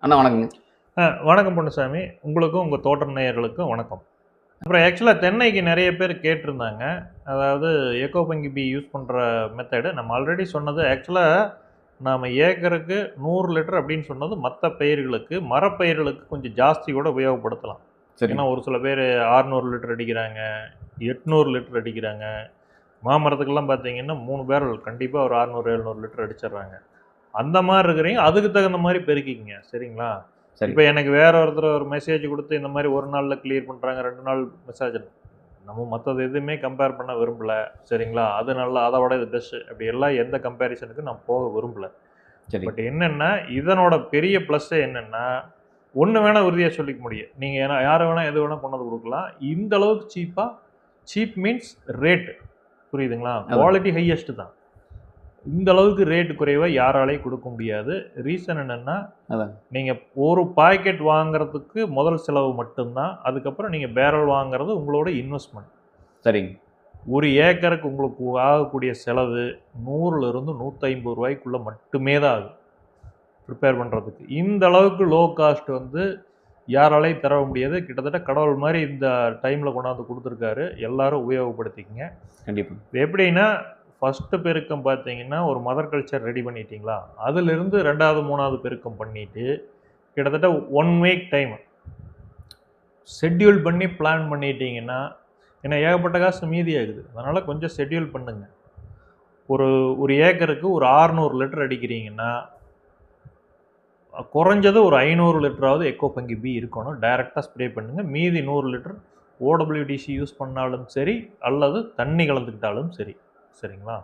அண்ணா வணக்கங்க. வணக்கம் பொன்னுசாமி. உங்களுக்கும் உங்கள் தோட்ட நேயர்களுக்கும் வணக்கம். அப்புறம் ஆக்சுவலாக தென்னைக்கு நிறைய பேர் கேட்டிருந்தாங்க. அதாவது எக்கோ பங்கி பி யூஸ் பண்ணுற மெத்தடு நம்ம ஆல்ரெடி சொன்னது. ஆக்சுவலாக நாம் ஏக்கருக்கு 100 லிட்டர் அப்படின்னு சொன்னது மற்ற பயிர்களுக்கு, மரப்பயிர்களுக்கு கொஞ்சம் ஜாஸ்தி கூட உபயோகப்படுத்தலாம். சரி. ஏன்னா ஒரு சில பேர் 600 லிட்டர் அடிக்கிறாங்க, 800 லிட்டர் அடிக்கிறாங்க. மாமரத்துக்கெல்லாம் பார்த்தீங்கன்னா 3 பேரல் கண்டிப்பாக ஒரு 600 700 லிட்டர் அடிச்சிடுறாங்க. அந்த மாதிரி இருக்கிறீங்க, அதுக்கு தகுந்த மாதிரி பெருக்கிக்கங்க. சரிங்களா? சரி. இப்போ எனக்கு வேற ஒருத்தர் ஒரு மெசேஜ் கொடுத்து இந்த மாதிரி ஒரு நாளில் கிளியர் பண்ணுறாங்க, 2 நாள் மெசேஜ், நம்ம மற்றது எதுவுமே கம்பேர் பண்ண விரும்பல. சரிங்களா? அது நல்லா, அதை விட இது பெஸ்ட்டு அப்படி எல்லாம் எந்த கம்பேரிசனுக்கு நான் போக விரும்பல. சரி. பட் என்னென்னா இதனோட பெரிய ப்ளஸ்ஸே என்னென்னா, ஒன்று வேணால் உறுதியாக சொல்லிக்க முடியும். நீங்கள் ஏன்னா யாரை வேணால் எது வேணால் கொண்டு வந்து கொடுக்கலாம். இந்த அளவுக்கு சீப்பாக, சீப் மீன்ஸ் ரேட்டு, புரியுதுங்களா? குவாலிட்டி ஹையஸ்ட்டு தான். இந்த அளவுக்கு ரேட் குறைவாக யாராலையும் கொடுக்க முடியாது. ரீசன் என்னென்னா, நீங்கள் ஒரு பாக்கெட் வாங்குறதுக்கு முதல் செலவு மட்டும்தான். அதுக்கப்புறம் நீங்கள் பேரல் வாங்குறது உங்களோட இன்வெஸ்ட்மெண்ட். சரிங்க. ஒரு ஏக்கருக்கு உங்களுக்கு ஆகக்கூடிய செலவு 100லிருந்து 150 ரூபாய்க்குள்ளே மட்டுமே தான் ஆகும் ப்ரிப்பேர் பண்ணுறதுக்கு. இந்த அளவுக்கு லோ காஸ்ட் வந்து யாராலையும் தர முடியாது. கிட்டத்தட்ட கடவுள் மாதிரி இந்த டைமில் கொண்டாந்து கொடுத்துருக்காரு. எல்லாரும் உபயோகப்படுத்திக்கங்க. கண்டிப்பாக. இது எப்படின்னா, ஃபஸ்ட்டு பெருக்கம் பார்த்தீங்கன்னா ஒரு மதர் கல்ச்சர் ரெடி பண்ணிட்டீங்களா, அதிலிருந்து 2வது 3வது பெருக்கம் பண்ணிவிட்டு கிட்டத்தட்ட 1 வீக் டைம் ஷெட்யூல் பண்ணி பிளான் பண்ணிட்டீங்கன்னா, ஏன்னா ஏகப்பட்ட காசு மீதியாகுது. அதனால் கொஞ்சம் ஷெட்யூல் பண்ணுங்கள். ஒரு ஏக்கருக்கு ஒரு 600 லிட்டர் அடிக்கிறீங்கன்னா குறைஞ்சது ஒரு 500 லிட்டராவது எக்கோ பங்கி பி இருக்கணும். டைரெக்டாக ஸ்ப்ரே பண்ணுங்கள். மீதி 100 லிட்டர் ஓடபிள்யூடிசி யூஸ் பண்ணாலும் சரி, அல்லது தண்ணி கலந்துக்கிட்டாலும் சரி. சரிங்களா?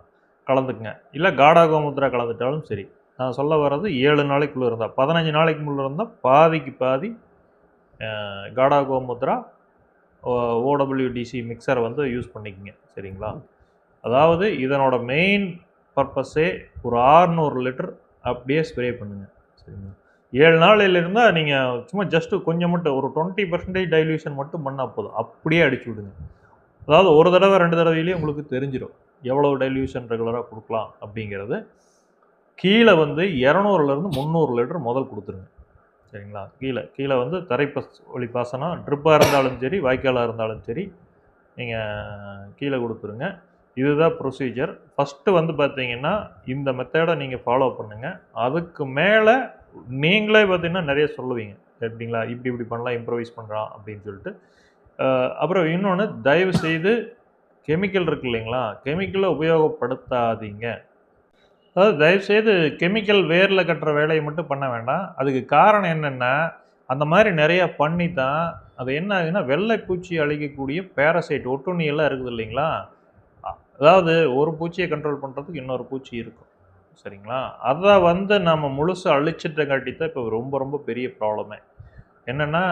கலந்துக்குங்க. இல்லை காடா கோமுத்ரா கலந்துட்டாலும் சரி. நான் சொல்ல வர்றது 7 நாளைக்குள்ளே இருந்தால், 15 நாளைக்கு முள்ளே இருந்தால் பாதிக்கு பாதி காடா கோமுத்ரா ஓடபிள்யூடிசி மிக்சரை வந்து யூஸ் பண்ணிக்கங்க. சரிங்களா? அதாவது இதனோட மெயின் பர்பஸே ஒரு 600 லிட்டர் அப்படியே ஸ்ப்ரே பண்ணுங்கள். சரிங்களா? 7 நாளில் இருந்தால் நீங்கள் சும்மா ஜஸ்ட்டு கொஞ்சம் மட்டும் ஒரு 20% டைல்யூஷன் மட்டும் பண்ணால் போதும். அப்படியே அடிச்சு விடுங்க. அதாவது ஒரு தடவை 2 தடவையிலேயே உங்களுக்கு தெரிஞ்சிடும் எவ்வளோ டைல்யூஷன் ரெகுலராக கொடுக்கலாம் அப்படிங்கிறது. கீழே வந்து 200லேருந்து 300 லிட்டர் முதல் கொடுத்துருங்க. சரிங்களா? கீழே வந்து வழி பாசனம் ட்ரிப்பாக இருந்தாலும் சரி, வாய்க்காலாக இருந்தாலும் சரி, நீங்கள் கீழே கொடுத்துருங்க. இதுதான் ப்ரொசீஜர். ஃபஸ்ட்டு வந்து பார்த்தீங்கன்னா இந்த மெத்தடை நீங்கள் ஃபாலோ பண்ணுங்கள். அதுக்கு மேலே நீங்களே பார்த்தீங்கன்னா நிறைய சொல்லுவீங்க. எப்படிங்களா, இப்படி பண்ணலாம், இம்ப்ரவைஸ் பண்ணுறான் அப்படின்னு சொல்லிட்டு. அப்புறம் இன்னொன்று, தயவு செய்து கெமிக்கல் இருக்கு இல்லைங்களா, கெமிக்கலை உபயோகப்படுத்தாதீங்க. அதாவது தயவுசெய்து கெமிக்கல் வேரில் கட்டுற வேலையை மட்டும் பண்ண வேண்டாம். அதுக்கு காரணம் என்னென்னா, அந்த மாதிரி நிறையா பண்ணி தான் அது என்ன ஆகுதுன்னா, வெள்ளை பூச்சி அழிக்கக்கூடிய பேரசைட் ஒட்டுண்ணியெல்லாம் இருக்குது இல்லைங்களா. அதாவது ஒரு பூச்சியை கண்ட்ரோல் பண்ணுறதுக்கு இன்னொரு பூச்சி இருக்கும். சரிங்களா? அதை வந்து நம்ம முழுசு அழிச்சிட்டங்காட்டி தான் இப்போ ரொம்ப ரொம்ப பெரிய ப்ராப்ளமே. என்னென்னா,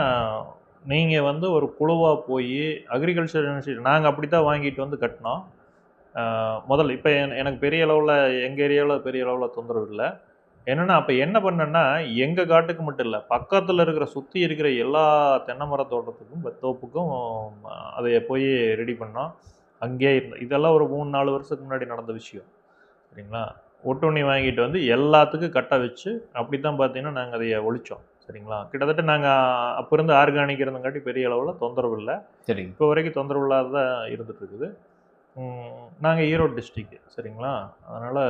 நீங்கள் வந்து ஒரு குழுவாக போய் அக்ரிகல்ச்சர் யூனிவர்சிட்டி, நாங்கள் அப்படி தான் வாங்கிட்டு வந்து கட்டினோம். முதல்ல இப்போ எனக்கு பெரிய அளவில், எங்கள் ஏரியாவில் பெரிய அளவில் தொந்தரவு இல்லை. என்னென்னா, அப்போ என்ன பண்ணேன்னா, எங்கள் காட்டுக்கு மட்டும் இல்லை, பக்கத்தில் இருக்கிற சுற்றி இருக்கிற எல்லா தென்னை மர தோட்டத்துக்கும் தோப்புக்கும் அதை போய் ரெடி பண்ணோம். அங்கேயே இருந்தோம். இதெல்லாம் ஒரு 3-4 வருஷத்துக்கு முன்னாடி நடந்த விஷயம். சரிங்களா? ஒட்டுண்ணி வாங்கிட்டு வந்து எல்லாத்துக்கும் கட்ட வச்சு அப்படி தான் பார்த்தீங்கன்னா நாங்கள் அதை ஒழித்தோம். சரிங்களா? கிட்டத்தட்ட நாங்கள் அப்போ இருந்து ஆர்கானிக் இருந்தங்காட்டி பெரிய அளவில் தொந்தரவு இல்லை. சரி. இப்போ வரைக்கும் தொந்தரவு இல்லாததான் இருந்துகிட்ருக்குது. நாங்கள் ஈரோடு டிஸ்ட்ரிக்ட். சரிங்களா? அதனால்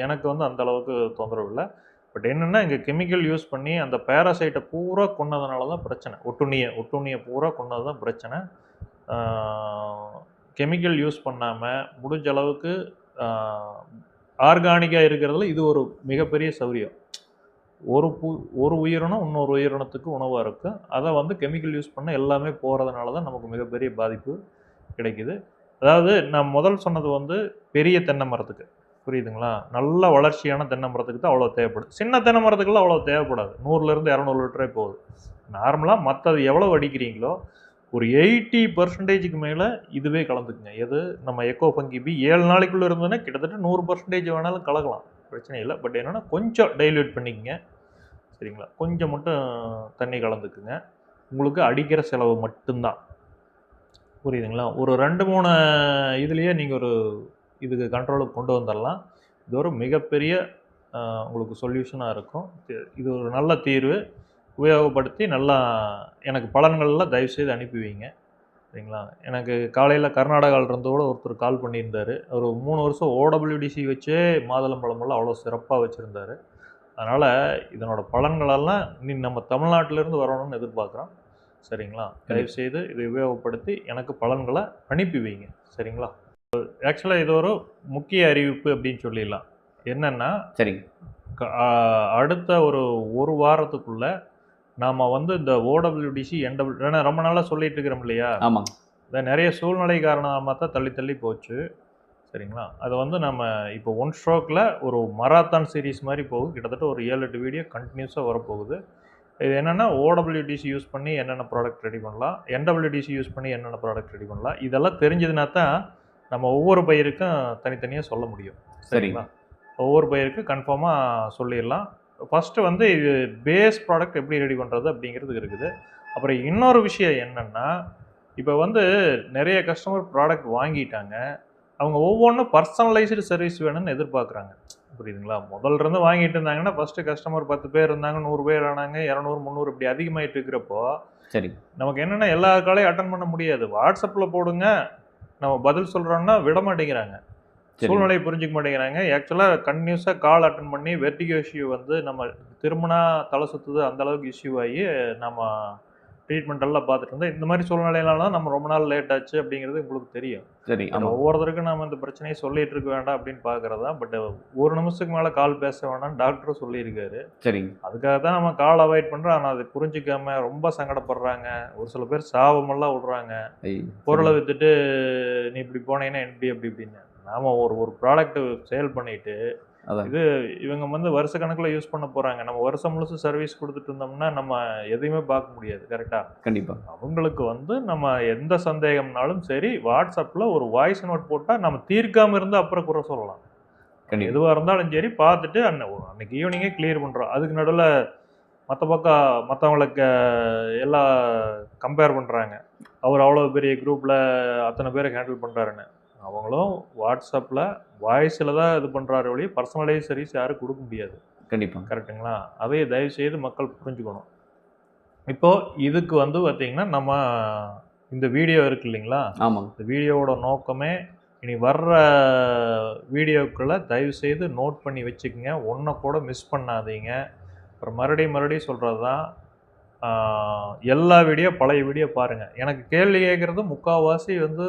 எனக்கு வந்து அந்தளவுக்கு தொந்தரவு இல்லை. பட் என்னென்னா, இங்கே கெமிக்கல் யூஸ் பண்ணி அந்த பேராசைட்டை பூரா கொன்னதுனால தான் பிரச்சனை. ஒட்டுண்ணியை பூரா கொன்னது தான் பிரச்சனை. கெமிக்கல் யூஸ் பண்ணாமல் முடிஞ்ச அளவுக்கு ஆர்கானிக்காக இருக்கிறதுல இது ஒரு மிகப்பெரிய சௌரியம். ஒரு உயிரினம் இன்னொரு உயிரினத்துக்கு உணவாக இருக்கும். அதை வந்து கெமிக்கல் யூஸ் பண்ண எல்லாமே போகிறதுனால தான் நமக்கு மிகப்பெரிய பாதிப்பு கிடைக்குது. அதாவது நான் முதல் சொன்னது வந்து பெரிய தென்னை மரத்துக்கு, புரியுதுங்களா? நல்ல வளர்ச்சியான தென்னை மரத்துக்கு தான் அவ்வளோ தேவைப்படுது. சின்ன தென்னை மரத்துக்குலாம் அவ்வளோ தேவைப்படாது. 100லேருந்து 200 லிட்டரே போகுது. நார்மலாக மற்றது எவ்வளோ அடிக்கிறீங்களோ ஒரு 80%க்கு மேலே இதுவே கலந்துக்குங்க. எது நம்ம எக்கோ பங்கி பி 7 நாளைக்குள்ளே இருந்ததுன்னா கிட்டத்தட்ட 100% வேணாலும் கலக்கலாம், பிரச்சனை இல்லை. பட் என்னென்னா கொஞ்சம் டைல்யூட் பண்ணிக்கங்க. சரிங்களா? கொஞ்சம் மட்டும் தண்ணி கலந்துக்குங்க. உங்களுக்கு அடிக்கிற செலவு மட்டும்தான், புரியுதுங்களா? ஒரு 2-3 இதுலேயே நீங்கள் இதுக்கு கண்ட்ரோலுக்கு கொண்டு வந்துடலாம். இது ஒரு மிகப்பெரிய உங்களுக்கு சொல்யூஷனாக இருக்கும். இது ஒரு நல்ல தீர்வு. உபயோகப்படுத்தி நல்லா எனக்கு பலன்கள்லாம் தயவுசெய்து அனுப்பி வைங்க. சரிங்களா? எனக்கு காலையில் கர்நாடகாவிலிருந்து கூட ஒருத்தர் கால் பண்ணியிருந்தார். ஒரு 3 வருஷம் ஓடபிள்யூடிசி வச்சே மாதுளம்பழமெல்லாம் அவ்வளோ சிறப்பாக வச்சுருந்தார். அதனால் இதனோட பலன்களெல்லாம் நம்ம தமிழ்நாட்டிலேருந்து வரணும்னு எதிர்பார்க்குறோம். சரிங்களா? தயவுசெய்து இதை உபயோகப்படுத்தி எனக்கு பலன்களை அனுப்பி வைங்க. சரிங்களா? ஆக்சுவலாக இது ஒரு முக்கிய அறிவிப்பு அப்படின்னு சொல்லிடலாம். என்னென்னா, சரிங்க, அடுத்த ஒரு வாரத்துக்குள்ளே நாம் வந்து இந்த ஓடபிள்யூடிசி ஏன்னா ரொம்ப நாளாக சொல்லிட்டு இருக்கிறோம் இல்லையா? ஆமாம். இந்த நிறைய சூழ்நிலை காரணமாக தான் தள்ளி போச்சு. சரிங்களா? அதை வந்து நம்ம இப்போ ஒன் ஸ்ட்ரோக்கில் ஒரு மராத்தான் சீரீஸ் மாதிரி போகுது. கிட்டத்தட்ட ஒரு 7-8 வீடியோ கண்டினியூஸாக வரப்போகுது. இது என்னென்னா, ஓடபிள்யூடிசி யூஸ் பண்ணி என்னென்ன ப்ராடக்ட் ரெடி பண்ணலாம், என்டபிள்யூடிசி யூஸ் பண்ணி என்னென்ன ப்ராடக்ட் ரெடி பண்ணலாம், இதெல்லாம் தெரிஞ்சதுனா தான் நம்ம ஒவ்வொரு பயிருக்கும் தனித்தனியாக சொல்ல முடியும். சரிங்களா? ஒவ்வொரு பயிருக்கும் கன்ஃபார்மாக சொல்லிடலாம். ஃபஸ்ட்டு வந்து இது பேஸ் ப்ராடக்ட் எப்படி ரெடி பண்ணுறது அப்படிங்கிறது இருக்குது. அப்புறம் இன்னொரு விஷயம் என்னென்னா, இப்போ வந்து நிறைய கஸ்டமர் ப்ராடக்ட் வாங்கிட்டாங்க. அவங்க ஒவ்வொன்றும் பர்சனலைஸ்டு சர்வீஸ் வேணும்னு எதிர்பார்க்குறாங்க. புரியுதுங்களா? முதல்ல இருந்து வாங்கிட்டு இருந்தாங்கன்னா, ஃபஸ்ட்டு கஸ்டமர் 10 பேர் இருந்தாங்க, 100 பேர் ஆனாங்க, 200, 300 இப்படி அதிகமாகிட்டு இருக்கிறப்போ சரி, நமக்கு என்னென்னா எல்லா காலையும் அட்டன் பண்ண முடியாது. வாட்ஸ்அப்பில் போடுங்க, நம்ம பதில் சொல்கிறோன்னா விட மாட்டேங்கிறாங்க. சூழ்நிலையை புரிஞ்சிக்க மாட்டேங்கிறாங்க. ஆக்சுவலாக கண்டினியூஸாக கால் அட்டன் பண்ணி வெர்டிகோ இஷ்யூ வந்து நம்ம திரும்பினா தலை சுற்றுது, அந்தளவுக்கு இஷ்யூ ஆகி நம்ம ட்ரீட்மெண்ட் எல்லாம் பார்த்துட்டு இருந்தோம். இந்த மாதிரி சூழ்நிலையினால தான் நம்ம ரொம்ப நாள் லேட் ஆச்சு அப்படிங்கிறது உங்களுக்கு தெரியும். சரி, ஒவ்வொருத்தருக்கும் நம்ம இந்த பிரச்சனையை சொல்லிட்டு இருக்க வேண்டாம் அப்படின்னு பார்க்குறதா. பட் ஒரு நிமிஷத்துக்கு மேலே கால் பேச வேண்டாம்னு டாக்டரும் சொல்லியிருக்காரு. சரி, அதுக்காக தான் நம்ம கால் அவாய்ட் பண்ணுறோம். ஆனால் அதை புரிஞ்சிக்காம ரொம்ப சங்கடப்படுறாங்க. ஒரு சில பேர் சாபமெல்லாம் விடுறாங்க. பொருளை விற்றுட்டு நீ இப்படி போனீங்கன்னா எப்படி அப்படி இப்படின்னு. நாம் ஒரு ப்ராடக்ட் சேல் பண்ணிட்டு இது இவங்க வந்து வருஷ கணக்கில் யூஸ் பண்ண போகிறாங்க. நம்ம வருஷம் முழுசு சர்வீஸ் கொடுத்துட்டு இருந்தோம்னா நம்ம எதையுமே பார்க்க முடியாது. கரெக்டாக? கண்டிப்பாக. அவங்களுக்கு வந்து நம்ம எந்த சந்தேகம்னாலும் சரி, வாட்ஸ்அப்பில் ஒரு வாய்ஸ் நோட் போட்டால் நம்ம தீர்க்காமல் இருந்து அப்புறம் குறை சொல்லலாம். எதுவாக இருந்தாலும் சரி பார்த்துட்டு அன்னைக்கு ஈவினிங்கே கிளியர் பண்ணுறோம். அதுக்கு நடுவில் மற்ற பக்கம் மற்றவங்களுக்கு எல்லாம் கம்பேர் பண்ணுறாங்க. அவர் அவ்வளோ பெரிய குரூப்பில் அத்தனை பேரை ஹேண்டில் பண்ணுறாருன்னு. அவங்களும் வாட்ஸ்அப்பில் வாய்ஸில் தான் இது பண்ணுறாரு ஒழிய பர்சனலைஸ் சர்வீஸ் யாரும் கொடுக்க முடியாது. கண்டிப்பாக. கரெக்டுங்களா? அதை தயவுசெய்து மக்கள் புரிஞ்சுக்கணும். இப்போது இதுக்கு வந்து பார்த்திங்கன்னா, நம்ம இந்த வீடியோ இருக்குது இல்லைங்களா? ஆமாம். இந்த வீடியோவோட நோக்கமே இனி வர்ற வீடியோக்களை தயவுசெய்து நோட் பண்ணி வச்சுக்கோங்க. ஒன்றை கூட மிஸ் பண்ணாதீங்க. அப்புறம் மறுபடியும் சொல்கிறது தான், எல்லா வீடியோ பழைய வீடியோ பாருங்கள். எனக்கு கேள்வி கேட்குறது முக்கால்வாசி இல்லை,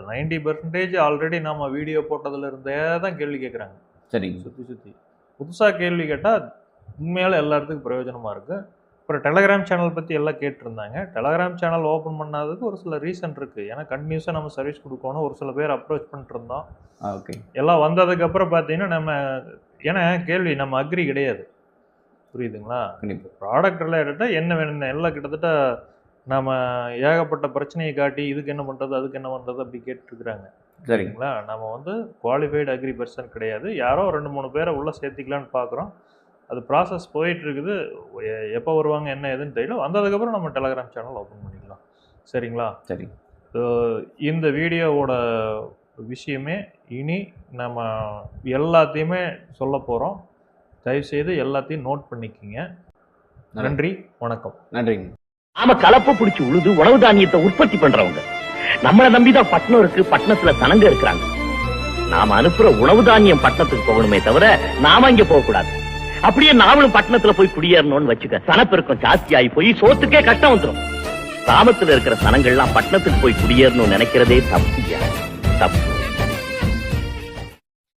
90% ஆல்ரெடி நம்ம வீடியோ போட்டதுலேருந்தே தான் கேள்வி கேட்குறாங்க. சரி, சுற்றி புதுசாக கேள்வி கேட்டால் உண்மையால் எல்லாத்துக்கும் பிரயோஜனமாக இருக்குது. அப்புறம் டெலகிராம் சேனல் பற்றி எல்லாம் கேட்டிருந்தாங்க. டெலகிராம் சேனல் ஓப்பன் பண்ணாததுக்கு ஒரு சில ரீசன் இருக்குது. ஏன்னா கண்டினியூஸாக நம்ம சர்வீஸ் கொடுக்கணும். ஒரு சில பேர் அப்ரோச் பண்ணிட்டு இருந்தோம். ஓகே, எல்லாம் வந்ததுக்கப்புறம் பார்த்தீங்கன்னா நம்ம ஏன்னா கேள்வி நம்ம அக்ரி கிடையாது. புரியுதுங்களா? ப்ராடக்ட் ரிலேட்டடாக என்ன வேணும்னு எல்லாம் கிட்டத்தட்ட நம்ம ஏகப்பட்ட பிரச்சனையை காட்டி இதுக்கு என்ன பண்ணுறது அதுக்கு என்ன பண்ணுறது அப்படி கேட்டுருக்குறாங்க. சரிங்களா? நம்ம வந்து குவாலிஃபைடு அக்ரி பர்சன் கிடையாது. யாரோ 2-3 பேரை உள்ளே சேர்த்திக்கலான்னு பார்க்குறோம். அது ப்ராசஸ் போயிட்டுருக்குது. எப்போ வருவாங்க என்ன ஏதுன்னு தெரியல. வந்ததுக்கப்புறம் நம்ம டெலகிராம் சேனல் ஓப்பன் பண்ணிக்கலாம். சரிங்களா? சரி. இந்த வீடியோவோட விஷயமே இனி நம்ம எல்லாத்தையுமே சொல்ல போகிறோம். தயவுசெய்து எல்லாத்தையும் நோட் பண்ணிக்கிங்க. நன்றி, வணக்கம். நன்றிங்க. நாம கலப்பை பிடிச்சி உழுது உணவு தானியத்தை உற்பத்தி பண்றவங்க. நம்மளை நம்பிதான் பட்டணம் இருக்கு. பட்டணத்துல சனங்க இருக்கிறாங்க. நாம அனுப்புற உணவு தானியம் பட்டணத்துக்கு போகணுமே தவிர நாம இங்க போக கூடாது. அப்படியே நாமளும் பட்டணத்துல போய் குடியேறணும்னு வச்சுக்க, சனப்பெருக்கம் ஜாஸ்தி ஆகி போய் சோத்துக்கே கஷ்டம் வந்துடும். கிராமத்துல இருக்கிற சனங்கள்லாம் பட்டணத்துக்கு போய் குடியேறணும்னு நினைக்கிறதே தப்பு.